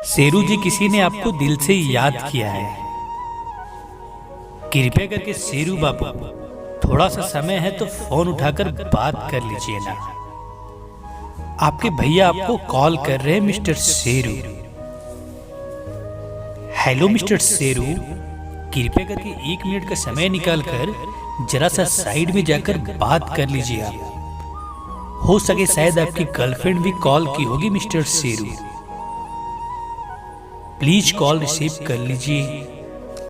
शेरू जी, किसी ने आपको दिल से याद किया है। कृपया करके शेरू बाबू, थोड़ा सा समय है तो फोन उठाकर बात कर लीजिए ना। आपके भैया आपको कॉल कर रहे हैं mister Sheru. Hello mister Sheru, कृपया करके 1 मिनट का समय निकालकर जरा सा साइड में जाकर बात कर लीजिए। आप हो सके शायद आपकी गर्लफ्रेंड भी कॉल की होगी mister Sheru. Please call receive कर लीजिए।